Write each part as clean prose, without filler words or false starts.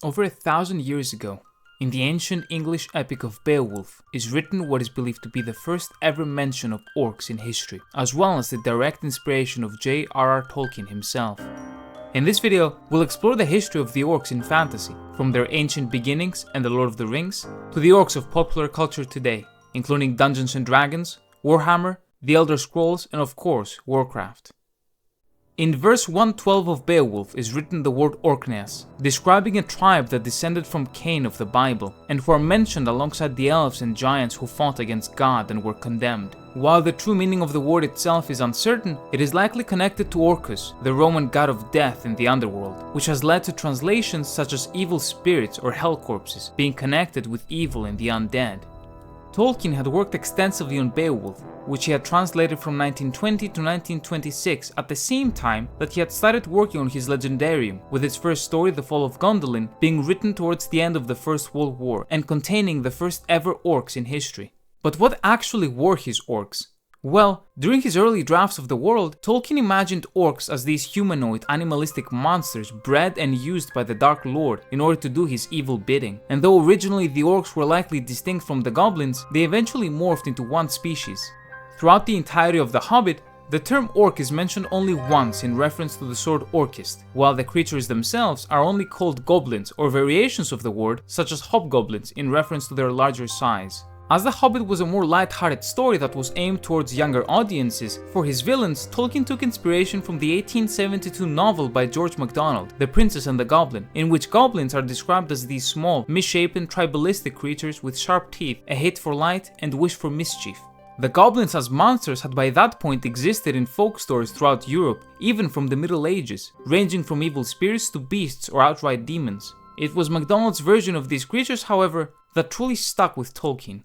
Over 1,000 years ago, in the ancient English epic of Beowulf, is written what is believed to be the first ever mention of orcs in history, as well as the direct inspiration of j.r.r. Tolkien himself. In this video, we'll explore the history of the orcs in fantasy, from their ancient beginnings and the Lord of the Rings, to the orcs of popular culture today, including Dungeons & Dragons, Warhammer, the Elder Scrolls, and of course, Warcraft. In verse 112 of Beowulf is written the word Orkneys, describing a tribe that descended from Cain of the Bible, and who are mentioned alongside the elves and giants who fought against God and were condemned. While the true meaning of the word itself is uncertain, it is likely connected to Orcus, the Roman god of death in the underworld, which has led to translations such as evil spirits or hell corpses being connected with evil and the undead. Tolkien had worked extensively on Beowulf, which he had translated from 1920 to 1926 at the same time that he had started working on his legendarium, with its first story, The Fall of Gondolin, being written towards the end of the First World War and containing the first ever orcs in history. But what actually were his orcs? Well, during his early drafts of the world, Tolkien imagined orcs as these humanoid, animalistic monsters bred and used by the Dark Lord in order to do his evil bidding. And though originally the orcs were likely distinct from the goblins, they eventually morphed into one species. Throughout the entirety of The Hobbit, the term orc is mentioned only once in reference to the sword Orcist, while the creatures themselves are only called goblins or variations of the word, such as hobgoblins in reference to their larger size. As The Hobbit was a more light-hearted story that was aimed towards younger audiences, for his villains, Tolkien took inspiration from the 1872 novel by George MacDonald, The Princess and the Goblin, in which goblins are described as these small, misshapen, tribalistic creatures with sharp teeth, a hate for light, and wish for mischief. The goblins as monsters had by that point existed in folk stories throughout Europe, even from the Middle Ages, ranging from evil spirits to beasts or outright demons. It was MacDonald's version of these creatures, however, that truly stuck with Tolkien.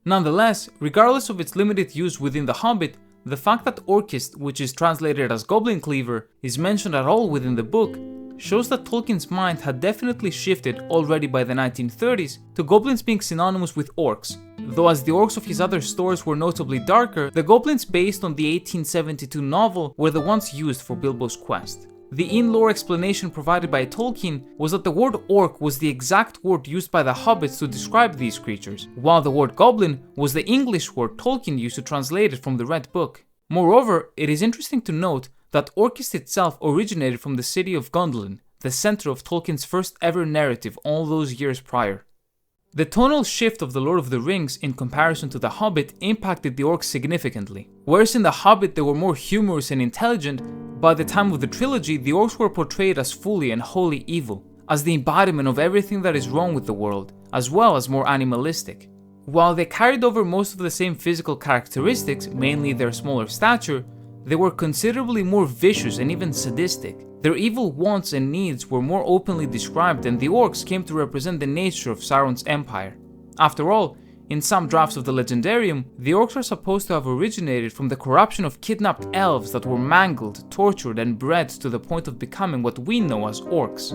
Nonetheless, regardless of its limited use within The Hobbit, the fact that Orcist, which is translated as Goblin Cleaver, is mentioned at all within the book, shows that Tolkien's mind had definitely shifted already by the 1930s to goblins being synonymous with orcs, though as the orcs of his other stories were notably darker, the goblins based on the 1872 novel were the ones used for Bilbo's quest. The in-lore explanation provided by Tolkien was that the word orc was the exact word used by the hobbits to describe these creatures, while the word goblin was the English word Tolkien used to translate it from the Red Book. Moreover, it is interesting to note that Orcist itself originated from the city of Gondolin, the center of Tolkien's first ever narrative all those years prior. The tonal shift of The Lord of the Rings in comparison to The Hobbit impacted the orcs significantly. Whereas in The Hobbit they were more humorous and intelligent, by the time of the trilogy the orcs were portrayed as fully and wholly evil, as the embodiment of everything that is wrong with the world, as well as more animalistic. While they carried over most of the same physical characteristics, mainly their smaller stature, they were considerably more vicious and even sadistic. Their evil wants and needs were more openly described, and the orcs came to represent the nature of Sauron's empire. After all, in some drafts of the Legendarium, the orcs are supposed to have originated from the corruption of kidnapped elves that were mangled, tortured, and bred to the point of becoming what we know as orcs.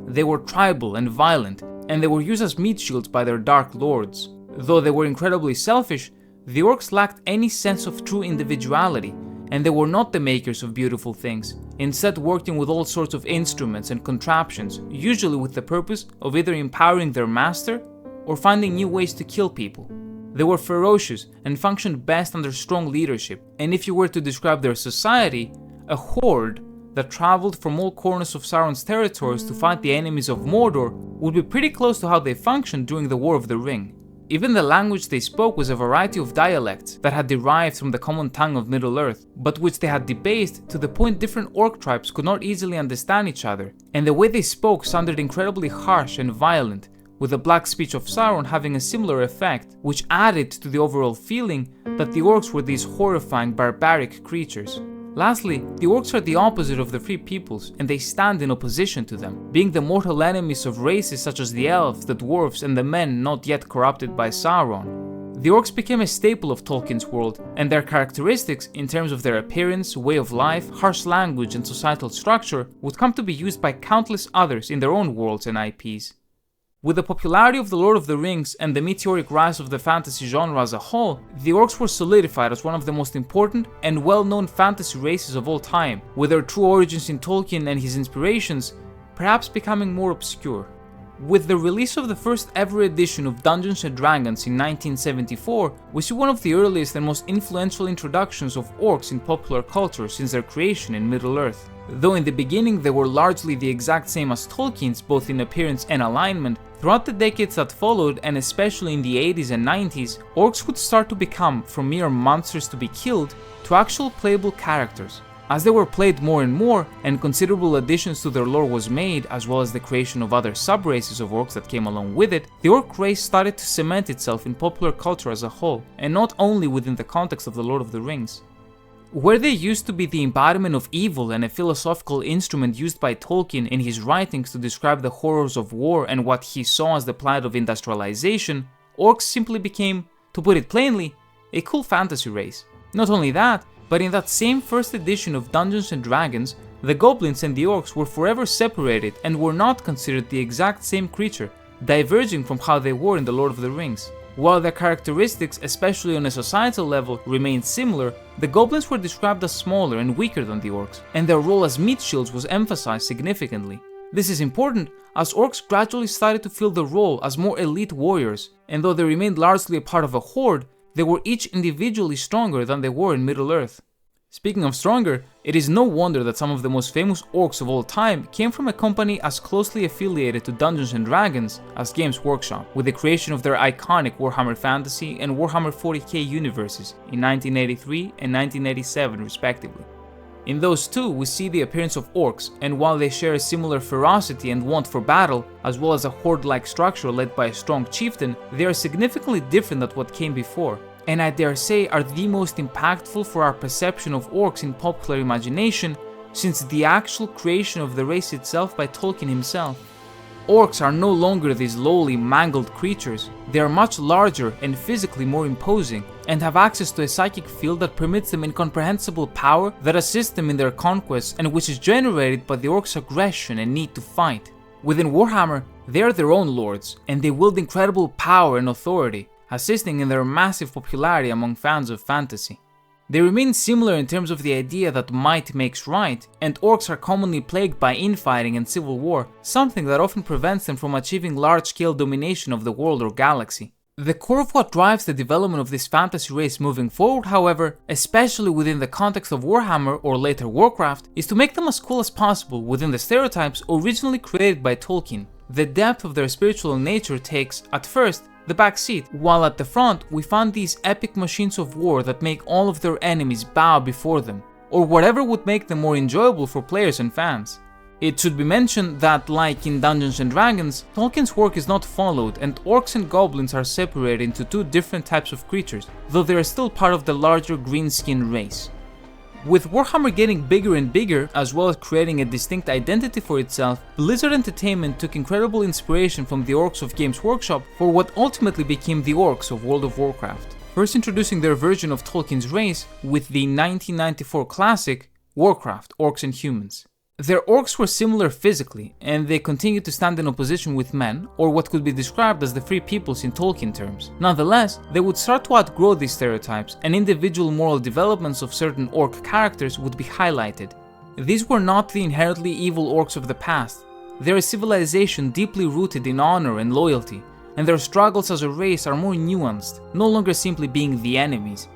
They were tribal and violent, and they were used as meat shields by their dark lords. Though they were incredibly selfish, the orcs lacked any sense of true individuality, and they were not the makers of beautiful things, instead working with all sorts of instruments and contraptions, usually with the purpose of either empowering their master or finding new ways to kill people. They were ferocious and functioned best under strong leadership, and if you were to describe their society, a horde that traveled from all corners of Sauron's territories to fight the enemies of Mordor would be pretty close to how they functioned during the War of the Ring. Even the language they spoke was a variety of dialects that had derived from the common tongue of Middle-earth, but which they had debased to the point different orc tribes could not easily understand each other, and the way they spoke sounded incredibly harsh and violent, with the black speech of Sauron having a similar effect, which added to the overall feeling that the orcs were these horrifying barbaric creatures. Lastly, the orcs are the opposite of the free peoples, and they stand in opposition to them, being the mortal enemies of races such as the elves, the dwarves, and the men not yet corrupted by Sauron. The orcs became a staple of Tolkien's world, and their characteristics, in terms of their appearance, way of life, harsh language, and societal structure, would come to be used by countless others in their own worlds and IPs. With the popularity of The Lord of the Rings and the meteoric rise of the fantasy genre as a whole, the orcs were solidified as one of the most important and well-known fantasy races of all time, with their true origins in Tolkien and his inspirations perhaps becoming more obscure. With the release of the first ever edition of Dungeons & Dragons in 1974, we see one of the earliest and most influential introductions of orcs in popular culture since their creation in Middle-earth. Though in the beginning they were largely the exact same as Tolkien's both in appearance and alignment, throughout the decades that followed, and especially in the 80s and 90s, orcs would start to become from mere monsters to be killed to actual playable characters. As they were played more and more, and considerable additions to their lore was made, as well as the creation of other sub-races of orcs that came along with it, the orc race started to cement itself in popular culture as a whole, and not only within the context of the Lord of the Rings. Where they used to be the embodiment of evil and a philosophical instrument used by Tolkien in his writings to describe the horrors of war and what he saw as the plight of industrialization, orcs simply became, to put it plainly, a cool fantasy race. Not only that, but in that same first edition of Dungeons & Dragons, the goblins and the orcs were forever separated and were not considered the exact same creature, diverging from how they were in the Lord of the Rings. While their characteristics, especially on a societal level, remained similar, the goblins were described as smaller and weaker than the orcs, and their role as meat shields was emphasized significantly. This is important as orcs gradually started to fill the role as more elite warriors, and though they remained largely a part of a horde, they were each individually stronger than they were in Middle-earth. Speaking of stronger, it is no wonder that some of the most famous orcs of all time came from a company as closely affiliated to Dungeons & Dragons as Games Workshop, with the creation of their iconic Warhammer Fantasy and Warhammer 40k universes in 1983 and 1987 respectively. In those two, we see the appearance of orcs, and while they share a similar ferocity and want for battle, as well as a horde-like structure led by a strong chieftain, they are significantly different than what came before, and I dare say are the most impactful for our perception of orcs in popular imagination since the actual creation of the race itself by Tolkien himself. Orcs are no longer these lowly, mangled creatures. They are much larger and physically more imposing, and have access to a psychic field that permits them incomprehensible power that assists them in their conquests and which is generated by the orcs' aggression and need to fight. Within Warhammer, they are their own lords, and they wield incredible power and authority, assisting in their massive popularity among fans of fantasy. They remain similar in terms of the idea that might makes right, and orcs are commonly plagued by infighting and civil war, something that often prevents them from achieving large-scale domination of the world or galaxy. The core of what drives the development of this fantasy race moving forward, however, especially within the context of Warhammer or later Warcraft, is to make them as cool as possible within the stereotypes originally created by Tolkien. The depth of their spiritual nature takes, at first, the back seat, while at the front we find these epic machines of war that make all of their enemies bow before them, or whatever would make them more enjoyable for players and fans. It should be mentioned that, like in Dungeons & Dragons, Tolkien's work is not followed and orcs and goblins are separated into two different types of creatures, though they are still part of the larger green-skinned race. With Warhammer getting bigger and bigger, as well as creating a distinct identity for itself, Blizzard Entertainment took incredible inspiration from the orcs of Games Workshop for what ultimately became the orcs of World of Warcraft, first introducing their version of Tolkien's race with the 1994 classic Warcraft, Orcs and Humans. Their orcs were similar physically, and they continued to stand in opposition with men, or what could be described as the free peoples in Tolkien terms. Nonetheless, they would start to outgrow these stereotypes, and individual moral developments of certain orc characters would be highlighted. These were not the inherently evil orcs of the past. They are a civilization deeply rooted in honor and loyalty, and their struggles as a race are more nuanced, no longer simply being the enemies.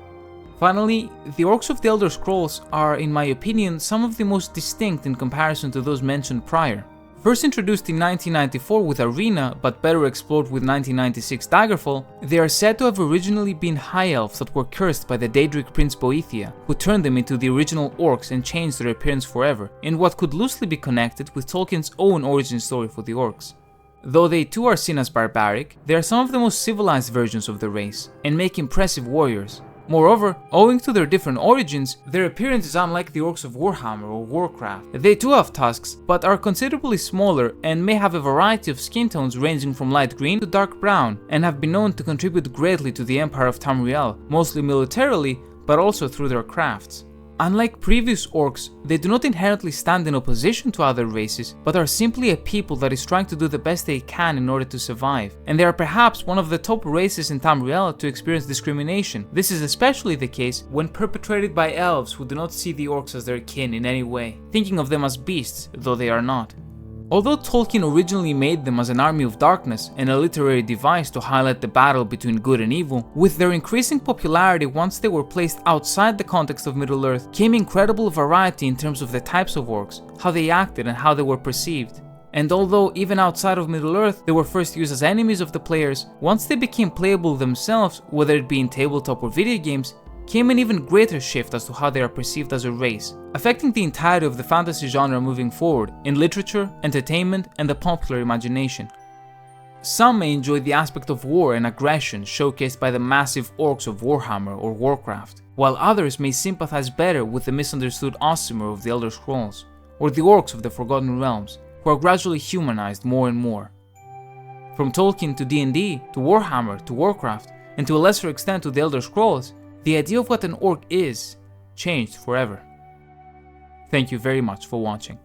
Finally, the Orcs of the Elder Scrolls are, in my opinion, some of the most distinct in comparison to those mentioned prior. First introduced in 1994 with Arena, but better explored with 1996 Daggerfall, they are said to have originally been High Elves that were cursed by the Daedric Prince Boethia, who turned them into the original Orcs and changed their appearance forever, in what could loosely be connected with Tolkien's own origin story for the Orcs. Though they too are seen as barbaric, they are some of the most civilized versions of the race, and make impressive warriors. Moreover, owing to their different origins, their appearance is unlike the orcs of Warhammer or Warcraft. They too have tusks, but are considerably smaller and may have a variety of skin tones ranging from light green to dark brown, and have been known to contribute greatly to the Empire of Tamriel, mostly militarily, but also through their crafts. Unlike previous orcs, they do not inherently stand in opposition to other races, but are simply a people that is trying to do the best they can in order to survive, and they are perhaps one of the top races in Tamriel to experience discrimination. This is especially the case when perpetrated by elves who do not see the orcs as their kin in any way, thinking of them as beasts, though they are not. Although Tolkien originally made them as an army of darkness and a literary device to highlight the battle between good and evil, with their increasing popularity once they were placed outside the context of Middle-earth came incredible variety in terms of the types of orcs, how they acted and how they were perceived. And although even outside of Middle-earth they were first used as enemies of the players, once they became playable themselves, whether it be in tabletop or video games, came an even greater shift as to how they are perceived as a race, affecting the entirety of the fantasy genre moving forward in literature, entertainment, and the popular imagination. Some may enjoy the aspect of war and aggression showcased by the massive orcs of Warhammer or Warcraft, while others may sympathize better with the misunderstood Ossimer of the Elder Scrolls, or the orcs of the Forgotten Realms, who are gradually humanized more and more. From Tolkien to D&D, to Warhammer, to Warcraft, and to a lesser extent to the Elder Scrolls, the idea of what an orc is changed forever. Thank you very much for watching.